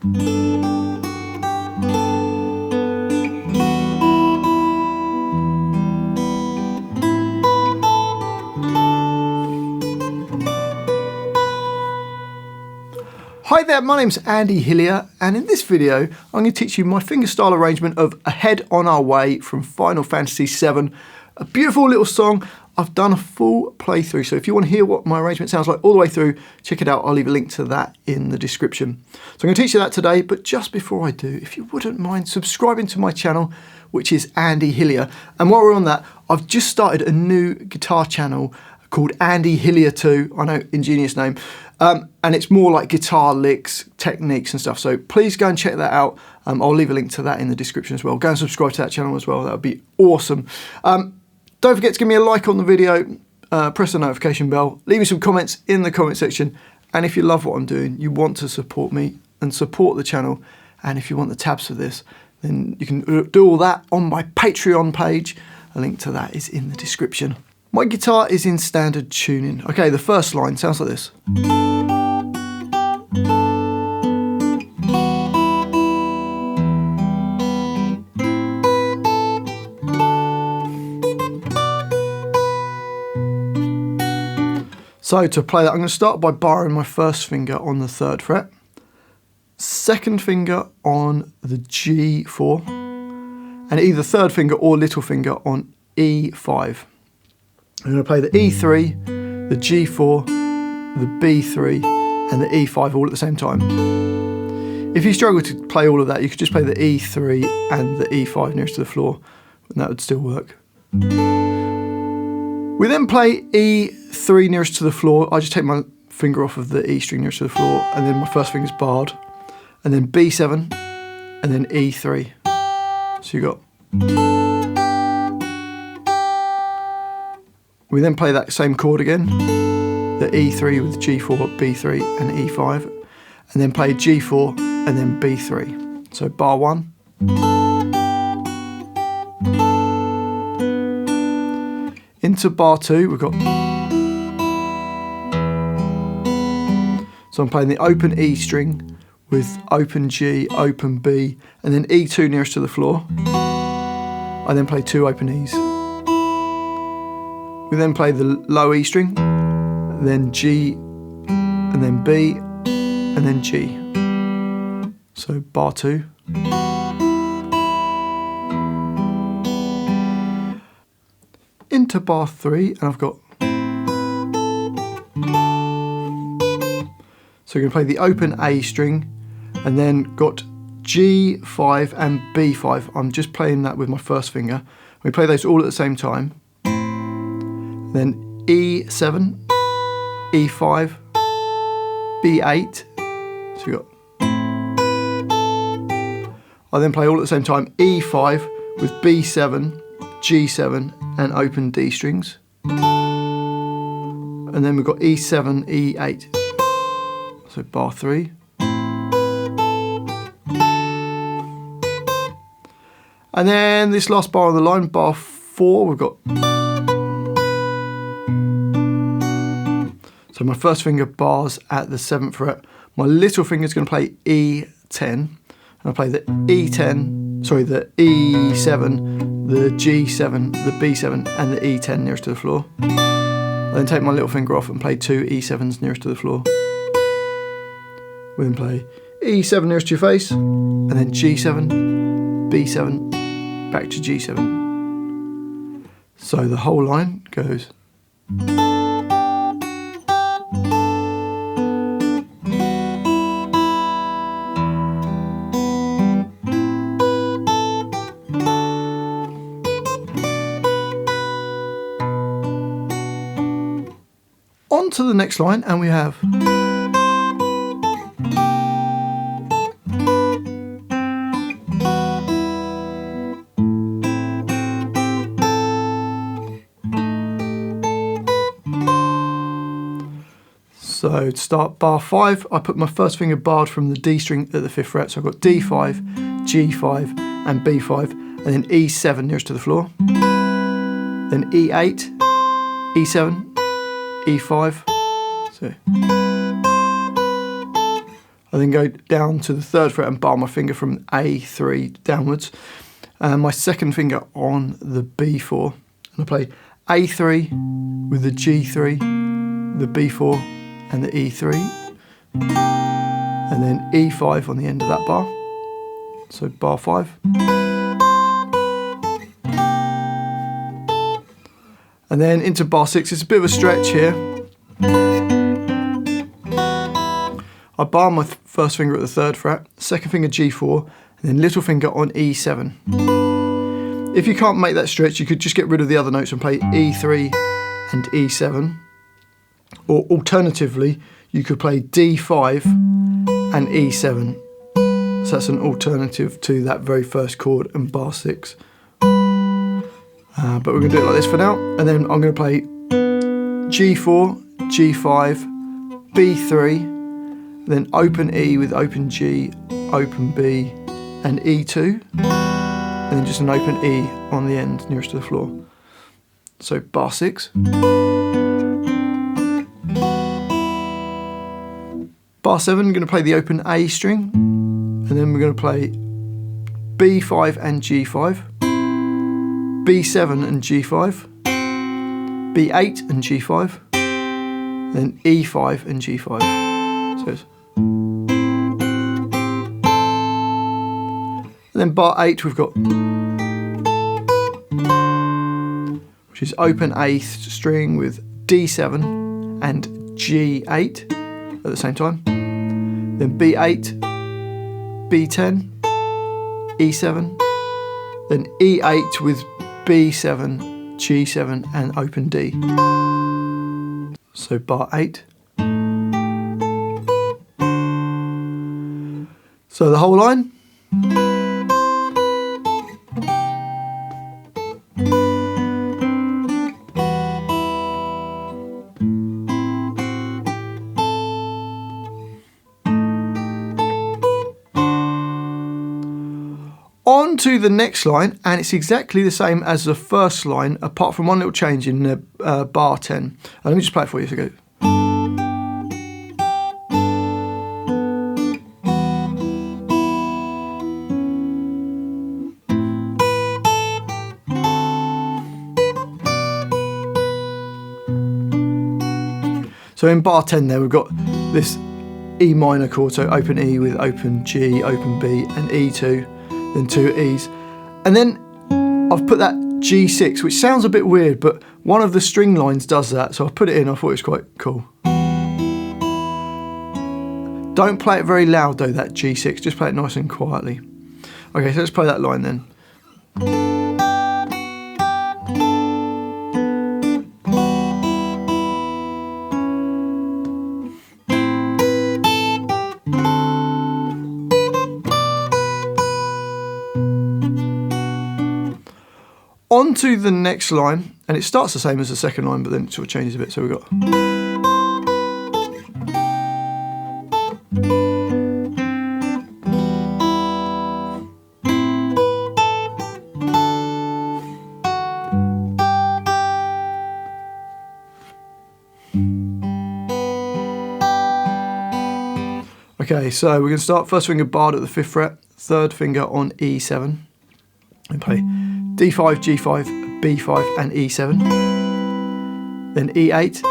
Hi there, my name's Andy Hillier, and in this video I'm going to teach you my fingerstyle arrangement of Ahead on Our Way from Final Fantasy VII. A beautiful little song. I've done a full playthrough, so if you want to hear what my arrangement sounds like all the way through, check it out. I'll leave a link to that in the description. So I'm going to teach you that today, but just before I do, if you wouldn't mind subscribing to my channel, which is Andy Hillier. And while we're on that, I've just started a new guitar channel called Andy Hillier 2. I know, ingenious name. And it's more like guitar licks, techniques and stuff. So please go and check that out. I'll leave a link to that in the description as well. Go and subscribe to that channel as well. That would be awesome. Don't forget to give me a like on the video, press the notification bell, leave me some comments in the comment section. And if you love what I'm doing, you want to support me and support the channel, and if you want the tabs for this, then you can do all that on my Patreon page. A link to that is in the description. My guitar is in standard tuning. Okay, the first line sounds like this. So to play that, I'm going to start by barring my first finger on the 3rd fret, second finger on the G4, and either third finger or little finger on E5. I'm going to play the E3, the G4, the B3, and the E5 all at the same time. If you struggle to play all of that, you could just play the E3 and the E5 nearest to the floor, and that would still work. We then play E3 nearest to the floor. I just take my finger off of the E string nearest to the floor, and then my first finger's barred, and then B7, and then E3. So you got. We then play that same chord again, the E3 with G4, B3 and E5, and then play G4 and then B3. So bar 1. Into bar 2 we've got, so I'm playing the open E string with open G, open B, and then E2 nearest to the floor. I then play 2 open E's. We then play the low E string, then G, and then B, and then G. So bar 2. Into bar 3, and I've got. So we're going to play the open A string, and then got G5 and B5. I'm just playing that with my first finger. We play those all at the same time. Then E7, E5, B8. So you got. I then play all at the same time E5 with B7, G7 and open D strings. And then we've got E7, E8. So bar 3. And then this last bar on the line, bar 4, we've got. So my first finger bars at the 7th fret. My little finger is going to play E10. And I play the E10, sorry, the E7, the G7, the B7, and the E10 nearest to the floor. I then take my little finger off and play 2 E7s nearest to the floor. We then play E7 nearest to your face, and then G7, B7, back to G7. So the whole line goes. On to the next line, and we have. So to start bar 5, I put my first finger barred from the D string at the 5th fret. So I've got D5, G5 and B5, and then E7 nearest to the floor. Then E8, E7, E5. So I I then go down to the 3rd fret and bar my finger from A3 downwards. And my second finger on the B4. And I play A3 with the G3, the B4 and the E3. And then E5 on the end of that bar. So bar 5. And then into bar 6, it's a bit of a stretch here. I bar my first finger at the 3rd fret, second finger G4, and then little finger on E7. If you can't make that stretch, you could just get rid of the other notes and play E3 and E7. Or alternatively, you could play D5 and E7. So that's an alternative to that very first chord and bar 6. But we're going to do it like this for now. And then I'm going to play G4, G5, B3, then open E with open G, open B, and E2. And then just an open E on the end nearest to the floor. So bar 6. Bar 7, I'm going to play the open A string. And then we're going to play B5 and G5. B7 and G5, B8 and G5, then E5 and G5. So and then bar 8 we've got, which is open A string with D7 and G8 at the same time. Then B8, B10, E7, then E8 with B7, G7 and open D. So bar 8. So the whole line. On to the next line, and it's exactly the same as the first line, apart from one little change in the bar 10. Let me just play it for you. So go. So in bar 10 there we've got this E minor chord, so open E with open G, open B and E2. Then 2 E's, and then I've put that G6, which sounds a bit weird, but one of the string lines does that, so I put it in. I thought it was quite cool. Don't play it very loud though, that G6, just play it nice and quietly. Okay, so let's play that line then. On to the next line, and it starts the same as the second line, but then it sort of changes a bit. So we've got. Okay, so we're going to start first finger barred at the 5th fret, third finger on E7, and play D5, G5, B5 and E7, then E8,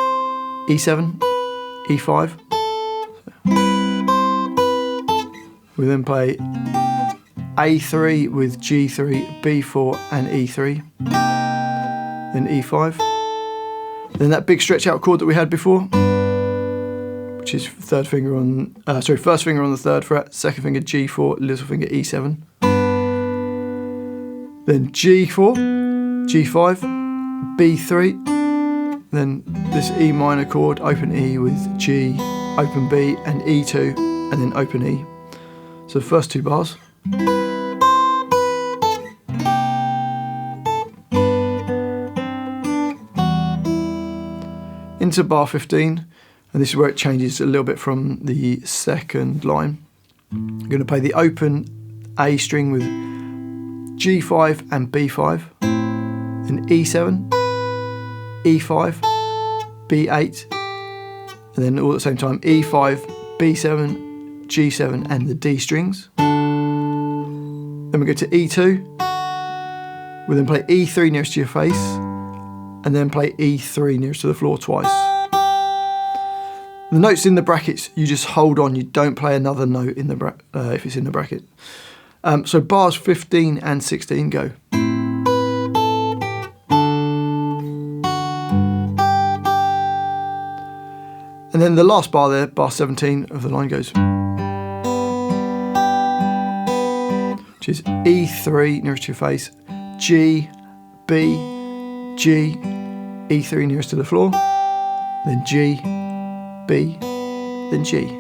E7, E5. We then play A3 with G3, B4 and E3, then E5, then that big stretch out chord that we had before, which is first finger on the 3rd fret, second finger G4, little finger E7. Then G4, G5, B3, then this E minor chord, open E with G, open B and E2, and then open E. So the first 2 bars. Into bar 15, and this is where it changes a little bit from the second line. I'm going to play the open A string with G5 and B5, then E7, E5, B8, and then all at the same time E5, B7, G7 and the D strings. Then we go to E2. We then play E3 nearest to your face, and then play E3 nearest to the floor twice. The notes in the brackets, you just hold on. You don't play another note in the if it's in the bracket. So bars 15 and 16 go. And then the last bar there, bar 17 of the line goes, which is E3 nearest to your face, G, B, G, E3 nearest to the floor, then G, B, then G.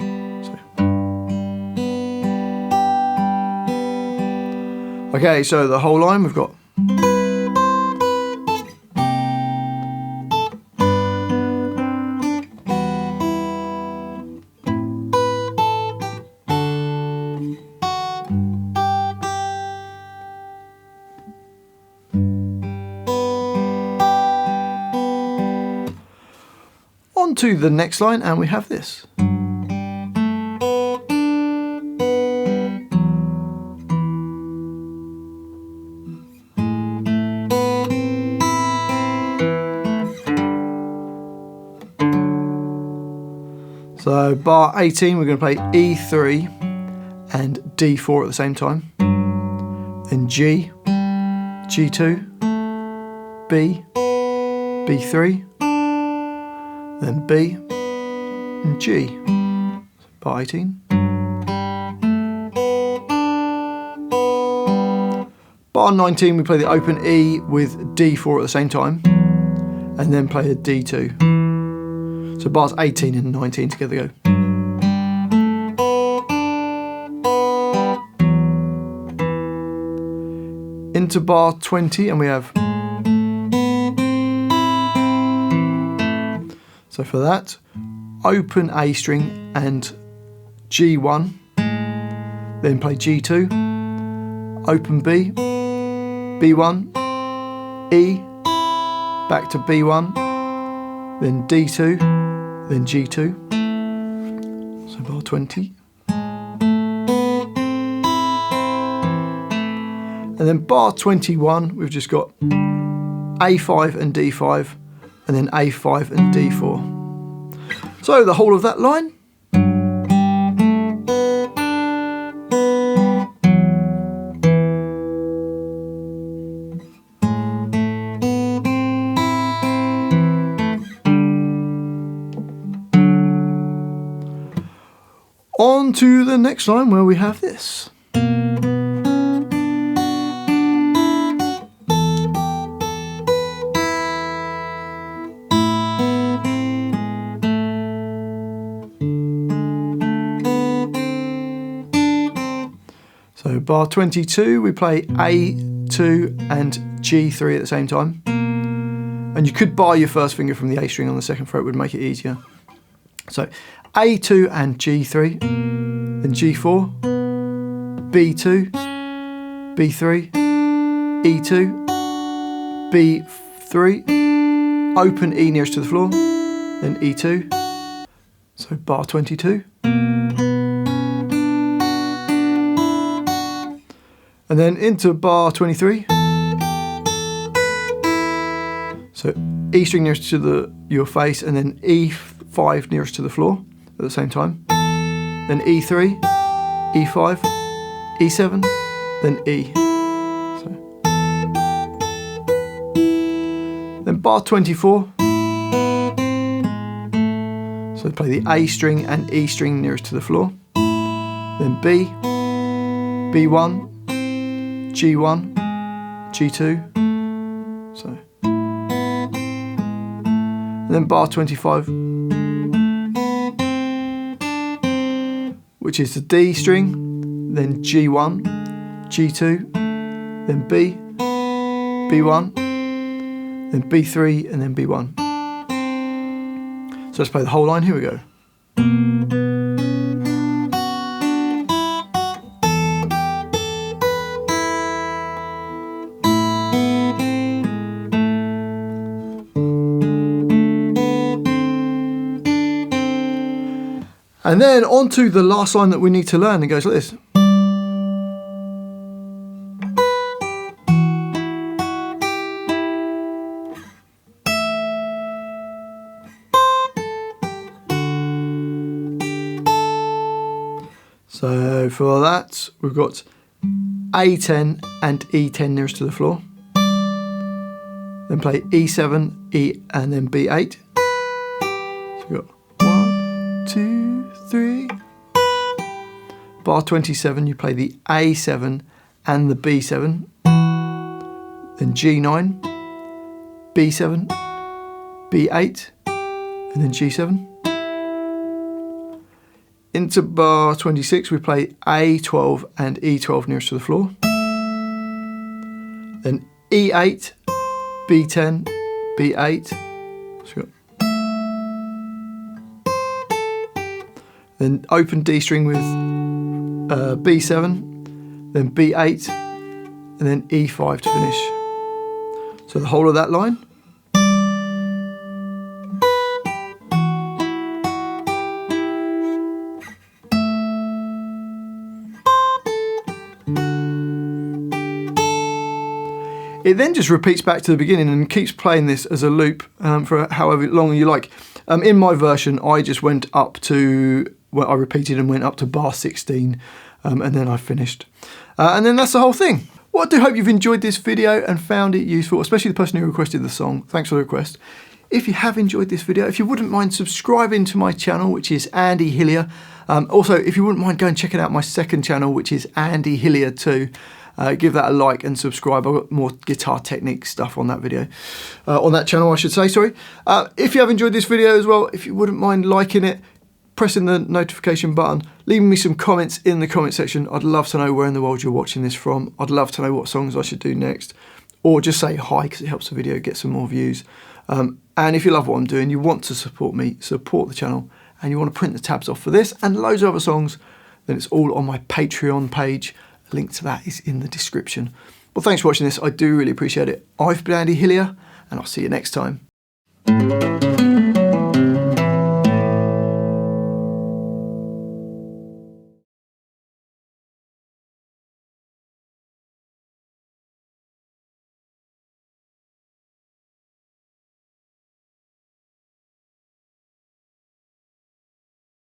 Okay, so the whole line we've got. On to the next line, and we have this. So bar 18, we're going to play E3 and D4 at the same time. Then G, G2, B, B3, then B, and G. So bar 18. Bar 19, we play the open E with D4 at the same time, and then play a D2. So bars 18 and 19 together go. Into bar 20, and we have. So for that, open A string and G1, then play G2, open B, B1, E, back to B1, then D2, then G2, so bar 20. And then bar 21, we've just got A5 and D5, and then A5 and D4. So the whole of that line. On to the next line where we have this. So bar 22, we play A2 and G3 at the same time. And you could bar your first finger from the A string on the second fret, would make it easier. So A2 and G3, then G4, B2, B3, E2, B3, open E nearest to the floor, then E2, so bar 22. And then into bar 23. So E string nearest to your face, and then E5 nearest to the floor at the same time. Then E3, E5, E7, then E. Then bar 24. So play the A string and E string nearest to the floor. Then B, B1, G1, G2. So. And then bar 25. Which is the D string, then G1, G2, then B, B1, then B3, and then B1. So let's play the whole line. Here we go. And And then on to the last line that we need to learn. It goes like this. So for that, we've got A10 and E10 nearest to the floor. Then play E7, E, and then B8. So we've got 1, 2, 3. Bar 27, you play the A7 and the B7. Then G9, B7, B8, and then G7. Into bar 26, we play A12 and E12 nearest to the floor. Then E8, B10, B8. So then open D string with B7, then B8, and then E5 to finish. So the whole of that line. It then just repeats back to the beginning and keeps playing this as a loop for however long you like. In my version, I just went up to, well, I repeated and went up to bar 16, and then I finished. And then that's the whole thing. Well, I do hope you've enjoyed this video and found it useful, especially the person who requested the song. Thanks for the request. If you have enjoyed this video, if you wouldn't mind subscribing to my channel, which is Andy Hillier. Also, if you wouldn't mind going and checking out my second channel, which is Andy Hillier 2. Give that a like and subscribe. I've got more guitar technique stuff on that video, on that channel I should say, sorry. If you have enjoyed this video as well, if you wouldn't mind liking it, pressing the notification button, leaving me some comments in the comment section. I'd love to know where in the world you're watching this from. I'd love to know what songs I should do next. Or just say hi, because it helps the video get some more views. And if you love what I'm doing, you want to support me, support the channel, and you want to print the tabs off for this and loads of other songs, then it's all on my Patreon page. Link to that is in the description. Well, thanks for watching this. I do really appreciate it. I've been Andy Hillier, and I'll see you next time.